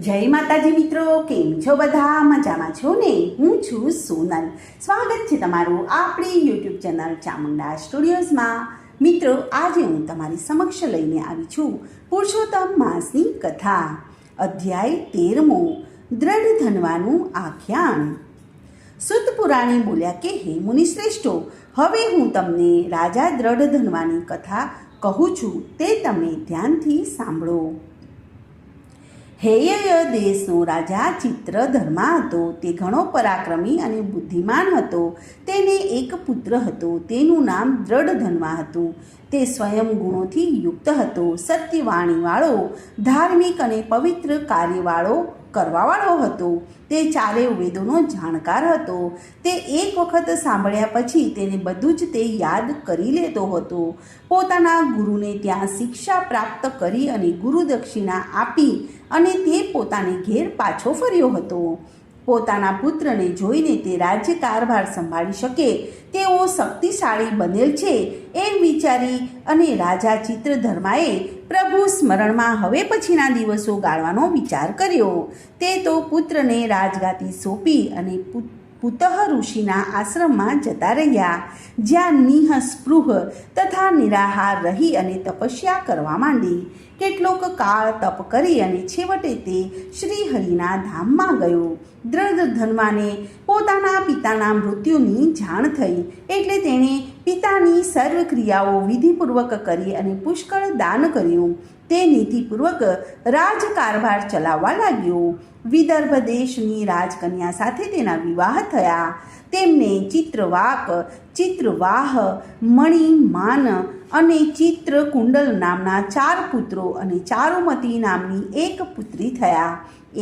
જય માતાજી મિત્રો, કેમ છો બધા? મજામાં છો ને? હું છું સોનલ. સ્વાગત છે તમારું આપણી યુટ્યુબ ચેનલ ચામુંડા સ્ટુડિયોઝમાં. મિત્રો, આજે હું તમારી સમક્ષ લઈને આવી છું પુરુષોત્તમ માસની કથા, અધ્યાય 13મો, દ્રઢ ધનવાનું આખ્યાન. સુત પુરાણી બોલ્યા કે હે મુનિશ્રેષ્ઠો, હવે હું તમને રાજા દ્રઢ ધનવાની કથા કહું છું, તે તમે ધ્યાનથી સાંભળો. હેય દેશનો રાજા ચિત્રધર્મા હતો. તે ઘણો પરાક્રમી અને બુદ્ધિમાન હતો. તેને એક પુત્ર હતો, તેનું નામ દ્રઢધન્વા હતું. તે સ્વયં ગુણોથી યુક્ત હતો, સત્યવાણીવાળો, ધાર્મિક અને પવિત્ર કાર્યવાળો કરવાવાળો હતો. તે ચારેય વેદોનો જાણકાર હતો. તે એક વખત સાંભળ્યા પછી તેને બધું જ તે યાદ કરી લેતો હતો. પોતાના ગુરુને ત્યાં શિક્ષા પ્રાપ્ત કરી અને ગુરુ દક્ષિણા આપી અને તે પોતાને ઘેર પાછો ફર્યો હતો. પોતાના પુત્રને જોઈને તે રાજ્ય કારભાર સંભાળી શકે તેવો શક્તિશાળી બનેલ છે એમ વિચારી અને રાજા ચિત્રધર્માએ પ્રભુ સ્મરણમાં હવે પછીના દિવસો ગાળવાનો વિચાર કર્યો. તે તો પુત્રને રાજગાદી સોંપી અને પુતઃ ઋષિના આશ્રમમાં જતા રહ્યા, જ્યાં નિઃસ્પૃહ તથા નિરાહાર રહી અને તપસ્યા કરવા માંડી. કેટલોક કાળ તપ કરી અને છેવટે તે શ્રીહરિના ધામમાં ગયો. દ્રઢધન્વાને પોતાના પિતાના મૃત્યુની જાણ થઈ, એટલે તેણે પિતાની સર્વ ક્રિયાઓ વિધિપૂર્વક કરી અને પુષ્કળ દાન કર્યું. તે નીતિપૂર્વક રાજકારભાર ચલાવવા લાગ્યો. વિદર્ભ દેશની રાજકન્યા સાથે તેના વિવાહ થયા. તેમને ચિત્રવાક, ચિત્રવાહ, મણિમાન અને ચિત્રકુંડલ નામના 4 પુત્રો અને ચારુમતી નામની એક પુત્રી થયા.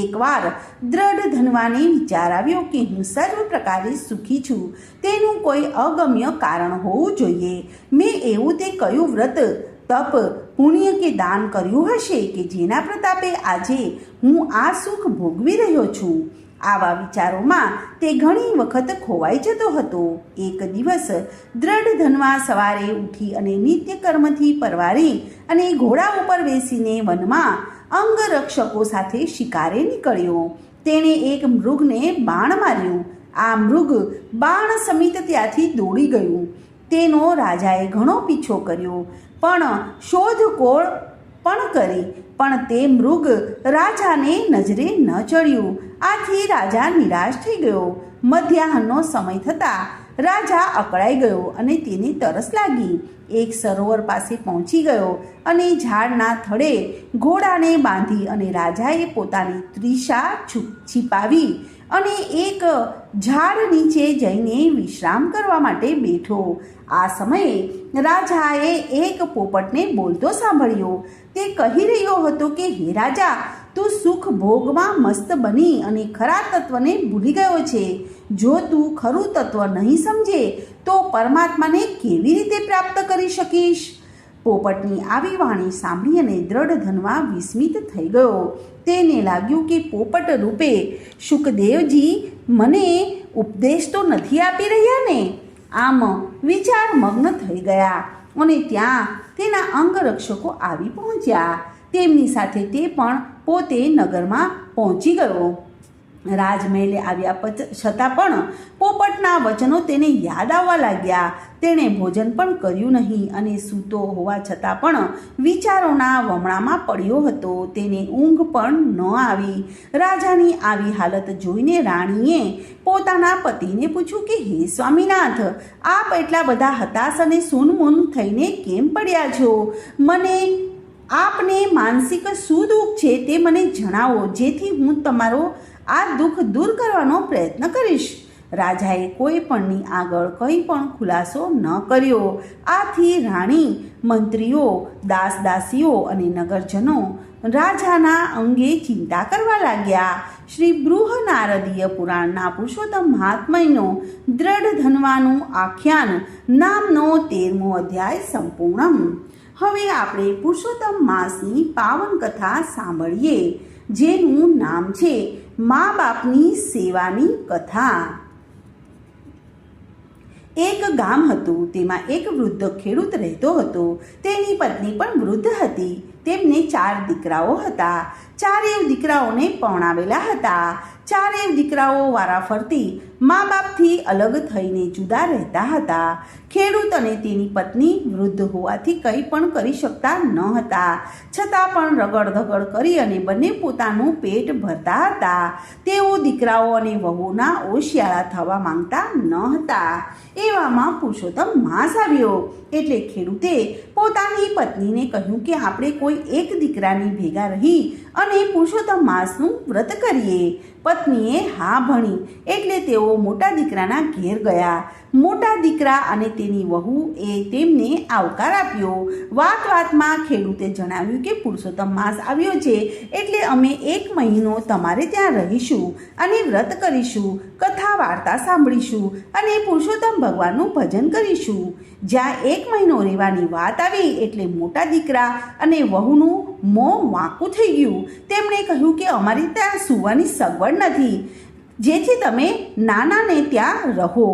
એકવાર દ્રઢધન્વાને વિચાર આવ્યો કે હું સર્વ પ્રકારે સુખી છું, તેનું કોઈ અગમ્ય કારણ હોવું જોઈએ. મેં એવું તે કયું વ્રત, તપ, પુણ્ય કે દાન કર્યું હશે કે જેના પ્રતાપે આજે હું આ સુખ ભોગવી રહ્યો છું? આવા વિચારોમાં તે ઘણી વખત ખોવાઈ જતો હતો. એક દિવસ દ્રઢધન્વા સવારે ઉઠી અને નિત્યકર્મથી પરવારી અને ઘોડા ઉપર બેસીને વનમાં અંગરક્ષકો સાથે શિકારે નીકળ્યો. તેણે એક મૃગને બાણ માર્યું. આ મૃગ બાણ સમિત ત્યાંથી દોડી ગયું. તેનો રાજાએ ઘણો પીછો કર્યો, પણ શોધખોળ પણ કરી, પણ તે મૃગ રાજાને નજરે ન ચડ્યું. આથી રાજા નિરાશ થઈ ગયો. મધ્યાહનનો સમય થતાં રાજા અકળાઈ ગયો અને તેને તરસ લાગી. એક સરોવર પાસે પહોંચી ગયો અને ઝાડના થડે ઘોડાને બાંધી અને રાજાએ પોતાની તૃષા छिपाવી અને એક ઝાડ નીચે જઈને વિશ્રામ કરવા માટે બેઠો. આ સમયે રાજાએ એક પોપટને બોલતો સાંભળ્યો. તે કહી રહ્યો હતો કે હે રાજા, તું સુખ ભોગમાં મસ્ત બની અને ખરા તત્વને ભૂલી ગયો છે. જો તું ખરું તત્વ નહીં સમજે તો પરમાત્માને કેવી રીતે પ્રાપ્ત કરી શકીશ? પોપટની આવી વાણી સાંભળી અને દ્રઢધન્વા વિસ્મિત થઈ ગયો. તેને લાગ્યું કે પોપટ રૂપે શુકદેવજી મને ઉપદેશ તો નથી આપી રહ્યા ને? આમ વિચાર મગ્ન થઈ ગયા અને ત્યાં તેના અંગરક્ષકો આવી પહોંચ્યા. તેમની સાથે તે પણ પોતે નગરમાં પહોંચી ગયો. રાજમહેલે આવ્યા છતાં પણ પોપટના વચનો તેને યાદ આવવા લાગ્યા. તેણે ભોજન પણ કર્યું નહીં અને સૂતો હોવા છતાં પણ વિચારોના વમણામાં પડ્યો હતો. તેને ઊંઘ પણ ન આવી. રાજાની આવી હાલત જોઈને રાણીએ પોતાના પતિને પૂછ્યું કે હે સ્વામીનાથ, આપ એટલા બધા હતાશ અને સૂનમૂન થઈને કેમ પડ્યા છો? આપને માનસિક શું દુઃખ છે તે મને જણાવો, જેથી હું તમારો આ દુઃખ દૂર કરવાનો પ્રયત્ન કરીશ. રાજાએ કોઈ પણની આગળ કંઈ પણ ખુલાસો ન કર્યો. આથી રાણી, મંત્રીઓ, દાસદાસીઓ અને નગરજનો રાજાના અંગે ચિંતા કરવા લાગ્યા. શ્રી બૃહનારદીય પુરાણના પુરુષોત્તમ મહાત્મ્યનો દ્રઢધન્વાનું આખ્યાન નામનો 13મો અધ્યાય સંપૂર્ણ. હવે આપણે પુરુષોત્તમ માસની પાવન કથા સાંભળીએ, જેનું નામ છે મા બાપની સેવાની કથા. એક ગામ હતું. તેમાં એક વૃદ્ધ ખેડૂત રહેતો હતો. તેની પત્ની પણ વૃદ્ધ હતી. તેમને 4 દીકરાઓ હતા. ચારેય દીકરાઓને પરણાવેલા હતા. ચારેય દીકરાઓ વારાફરતી મા બાપથી અલગ થઈને જુદા રહેતા હતા. ખેડૂત અને તેની પત્ની વૃદ્ધ હોવાથી કંઈ પણ કરી શકતા ન હતા. છતાં પણ રગડધગડ કરી અને બંને પોતાનું પેટ ભરતા હતા. તેઓ દીકરાઓ અને વહુના ઓશિયાળા થવા માંગતા ન હતા. એવામાં પુરુષોત્તમ માસ આવ્યો. એટલે ખેડૂતે પોતાની પત્નીને કહ્યું કે આપણે કોઈ એક દીકરાની ભેગા રહી અને પુરુષોત્તમ માસનું વ્રત કરીએ. પત્નીએ હા ભણી એટલે તેઓ મોટા દીકરાના ઘેર ગયા. મોટા દીકરા અને તેની વહુ એ તેમને આવકાર આપ્યો. વાતમાં ખેડૂતે જણાવ્યું કે પુરુષોત્તમ માસ આવ્યો છે એટલે અમે 1 મહિનો તમારે ત્યાં રહીશું અને વ્રત કરીશું, કથા વાર્તા સાંભળીશું અને પુરુષોત્તમ ભગવાનનું ભજન કરીશું. જ્યાં 1 મહિનો રહેવાની વાત આવી એટલે મોટા દીકરા અને વહુનું મોં વાંકું થઈ ગયું. તેમણે કહ્યું કે અમારી ત્યાં સૂવાની સગવડ નથી, જેથી તમે નાનાને ત્યાં રહો.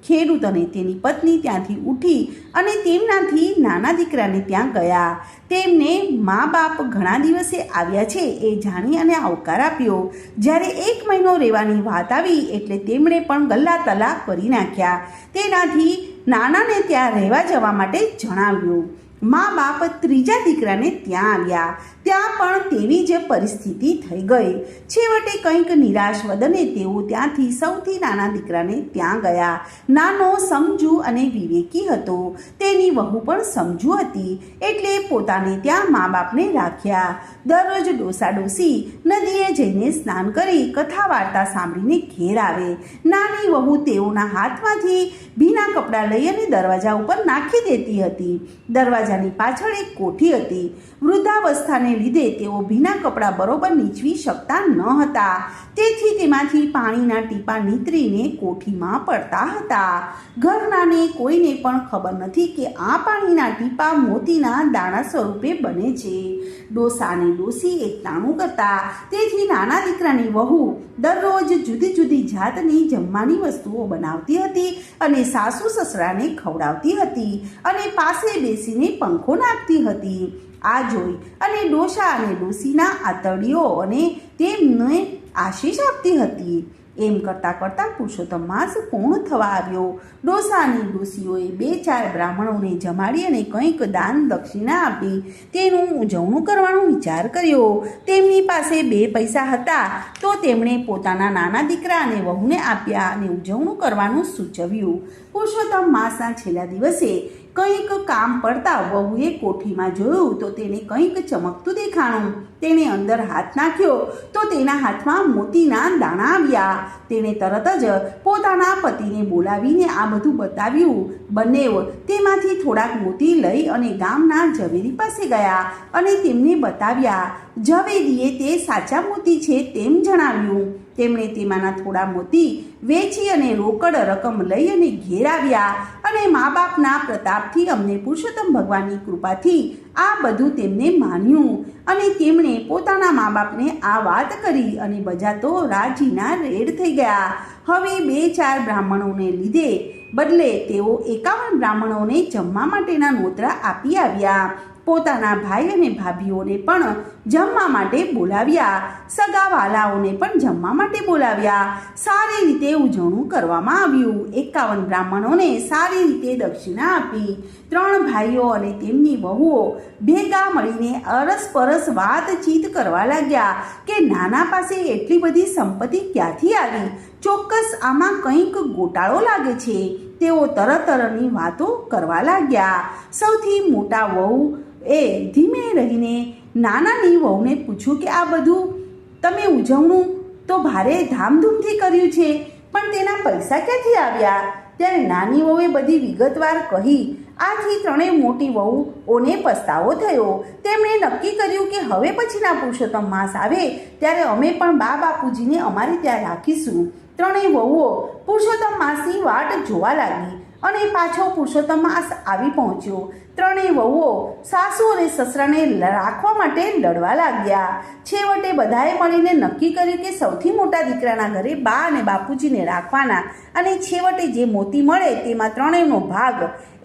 ખેડૂત અને તેની પત્ની ત્યાંથી ઉઠી અને તેમનાથી નાના દીકરાને ત્યાં ગયા. તેમને મા બાપ ઘણા દિવસે આવ્યા છે એ જાણી અને આવકાર આપ્યો. જ્યારે 1 મહિનો રહેવાની વાત આવી એટલે તેમણે પણ ગલ્લા તલા કરી નાખ્યા. તેનાથી નાનાને ત્યાં રહેવા જવા માટે જણાવ્યું. મા બાપ ત્રીજા દીકરાને ત્યાં આવ્યા. ત્યાં પણ તેવી જ પરિસ્થિતિ થઈ ગઈ. છેવટે કંઈક નિરાશ વદને તેઓ ત્યાંથી સૌથી નાના દીકરાને ત્યાં ગયા. નાનો સમજુ અને વિવેકી હતો. તેની વહુ પણ સમજુ હતી એટલે પોતાને ત્યાં મા બાપને રાખ્યા. દરરોજ ડોસા ડોસી નદીએ જઈને સ્નાન કરી કથા વાર્તા સાંભળીને ઘેર આવે. નાની વહુ તેઓના હાથમાંથી ભીના કપડાં લઈ અને દરવાજા ઉપર નાખી દેતી હતી. દરવાજાની પાછળ એક કોઠી હતી. વૃદ્ધાવસ્થાને લીધે તેઓ ભીના કપડાં બરોબર નીચવી શકતા ન હતા. તેથી તેમાંથી પાણીના ટીપાં નીતરીને કોઠીમાં પડતા હતા. ઘરનાને કોઈને પણ ખબર નથી કે આ પાણીના ટીપાં મોતીના દાણા સ્વરૂપે બને છે. ડોસા અને ડોસી એકટાણું કરતા. તેથી નાના દીકરાની વહુ દરરોજ જુદી જુદી જાતની જમવાની વસ્તુઓ બનાવતી હતી અને સાસુ સસરાને ખવડાવતી હતી અને પાસે બેસીને પંખો નાખતી હતી. આ જોઈ અને ડોસા અને ડોસીના આતડીઓ અને તેમને આશીષ આપતી હતી. એમ કરતાં કરતાં પુરુષોત્તમ માસ પૂર્ણ થવા આવ્યો. ડોસા અને ડોસીઓએ 2-4 બ્રાહ્મણોને જમાડી અને કંઈક દાન દક્ષિણા આપી તેનું ઉજવણું કરવાનો વિચાર કર્યો. તેમની પાસે 2 પૈસા હતા તો તેમણે પોતાના નાના દીકરા અને વહુને આપ્યા અને ઉજવણું કરવાનું સૂચવ્યું. પુરુષોત્તમ માસના છેલ્લા દિવસે કંઈક કામ પડતા વહુએ કોઠીમાં જોયું તો તેને કંઈક ચમકતું દેખાણું. તેણે અંદર હાથ નાખ્યો તો તેના હાથમાં મોતીના દાણા આવ્યા. તેણે તરત જ પોતાના પતિને બોલાવીને આ બધું બતાવ્યું. બંનેવ તેમાંથી થોડાક મોતી લઈ અને ગામના ઝવેરી પાસે ગયા અને તેમને બતાવ્યા. ઝવેરીએ તે સાચા મોતી છે તેમ જણાવ્યું. તેમણે તેમાંના થોડા મોતી વેચી અને રોકડ રકમ લઈ અને ઘેર આવ્યા અને મા બાપના પ્રતાપથી અમને પુરુષોત્તમ ભગવાનની કૃપાથી આ બધું તેમને માન્યું અને તેમણે પોતાના મા બાપને આ વાત કરી અને બધા તો રાજીના રેડ થઈ ગયા. હવે 2-4 બ્રાહ્મણોને લીધે બદલે તેઓ 51 બ્રાહ્મણોને જમવા માટેના નોતરા આપી આવ્યા. પોતાના ભાઈ અને ભાભીઓને પણ જમવા માટે બોલાવ્યા. સગાવાલાઓને પણ જમવા માટે બોલાવ્યા. સારી રીતે ઉજવણું કરવામાં આવ્યું. 51 બ્રાહ્મણોને સારી રીતે દક્ષિણા આપી. 3 ભાઈઓ અને તેમની વહુઓ ભેગા મળીને અરસપરસ વાતચીત કરવા લાગ્યા કે નાના પાસે એટલી બધી સંપત્તિ ક્યાંથી આવી? ચોક્કસ આમાં કંઈક ગોટાળો લાગે છે. તેઓ તરતરની વાતો કરવા લાગ્યા. સૌથી મોટા વહુ એ ધીમે રહીને નાનાની વહુને પૂછ્યું કે આ બધું તમે ઉજવણું તો ભારે ધામધૂમથી કર્યું છે, પણ તેના પૈસા ક્યાંથી આવ્યા? ત્યારે નાની વહુએ બધી વિગતવાર કહી. આથી 3 મોટી વહુઓને પસ્તાવો થયો. તેમણે નક્કી કર્યું કે હવે પછીના પુરુષોત્તમ માસ આવે ત્યારે અમે પણ બા બાપુજીને અમારે ત્યાં રાખીશું. 3 વહુઓ પુરુષોત્તમ માસની વાટ જોવા લાગી અને પાછો પુરુષોત્તમ માસ આવી પહોંચ્યો. 3 વહુઓ સાસુ અને સસરાને રાખવા માટે લડવા લાગ્યા. છેવટે બધાએ મળીને નક્કી કર્યું કે સૌથી મોટા દીકરાના ઘરે બા અને બાપુજીને રાખવાના અને છેવટે જે મોતી મળે તેમાં 3નો ભાગ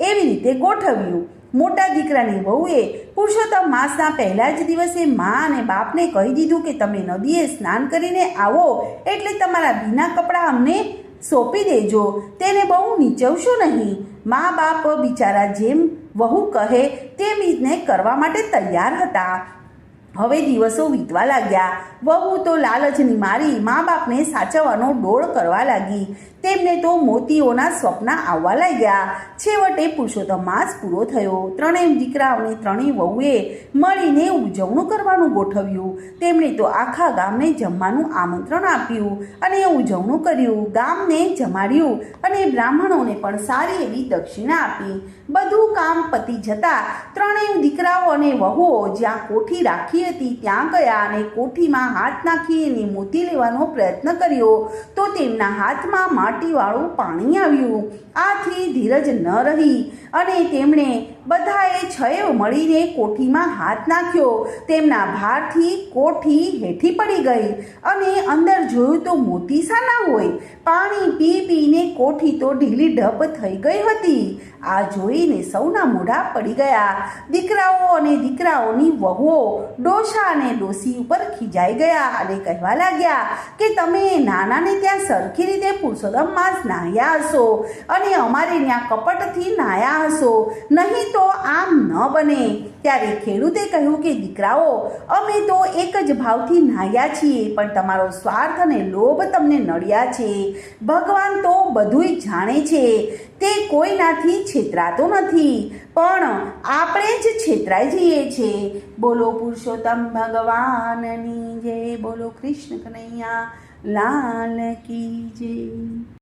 એવી રીતે ગોઠવ્યું. મોટા દીકરાની વહુએ પુરુષોત્તમ માસના પહેલા જ દિવસે મા અને બાપને કહી દીધું કે તમે નદીએ સ્નાન કરીને આવો એટલે તમારા ભીના કપડાં અમને સોંપી દેજો, તેને બહુ નીચવશો નહીં. મા બાપ બિચારા જેમ વહુ કહે તેમ રીતને કરવા માટે તૈયાર હતા. હવે દિવસો વીતવા લાગ્યા. વહુ તો લાલચની મારી મા બાપને સાચવવાનો ડોળ કરવા લાગી. તેમને તો મોતીઓના સ્વપ્ન આવવા લાગ્યા. છેવટે પુરુષોત્તમ માસ પૂરો થયો. ત્રણેય દીકરાઓને ત્રણેય વહુએ મળીને ઉજવણું કરવાનું ગોઠવ્યું. તેમણે તો આખા ગામને જમવાનું આમંત્રણ આપ્યું અને ઉજવણું કર્યું. ગામને જમાડ્યું અને બ્રાહ્મણોને પણ સારી એવી દક્ષિણા આપી. બધું કામ પતી જતાં ત્રણેય દીકરાઓ અને વહુઓ જ્યાં કોઠી રાખી હતી ત્યાં ગયા અને કોઠીમાં હાથ નાખીને મોતી લેવાનો પ્રયત્ન કર્યો તો તેમના હાથમાં માટીવાળું પાણી આવ્યું. આથી ધીરજ ન રહી અને તેમણે બધાએ છએ મળીને કોઠીમાં હાથ નાખ્યો. તેમના ભારથી કોઠી હેઠી પડી ગઈ અને અંદર જોયું તો મોતી શાના હોય? પાણી પી પીને કોઠી તો ઢીલી ઢબ થઈ ગઈ હતી. આ જોઈને સૌના મોઢા પડી ગયા. દીકરાઓ અને દીકરાઓની વહુઓ ડોશા અને ડોસી ઉપર ખીજાઈ ગયા અને કહેવા લાગ્યા કે તમે નાનાને ત્યાં સરખી રીતે પુરુષોત્તમ માસ નાહ્યા હશો અને અમારે ત્યાં કપટથી નાહ્યા હશો, નહીં તો આમ ન બને. ત્યારે ખેડૂતે કહ્યું કે દીકરાઓ, અમે તો એક જ ભાવથી નાહ્યા છીએ, પણ તમારો સ્વાર્થ અને લોભ તમને નડ્યા છે. ભગવાન તો બધુંય જાણે છે, તે કોઈનાથી છેતરાતો નથી, પણ આપણે જ છેતરાઈ જઈએ છીએ. બોલો પુરુષોત્તમ ભગવાનની જય. બોલો કૃષ્ણ કનૈયા લાલ કી જય.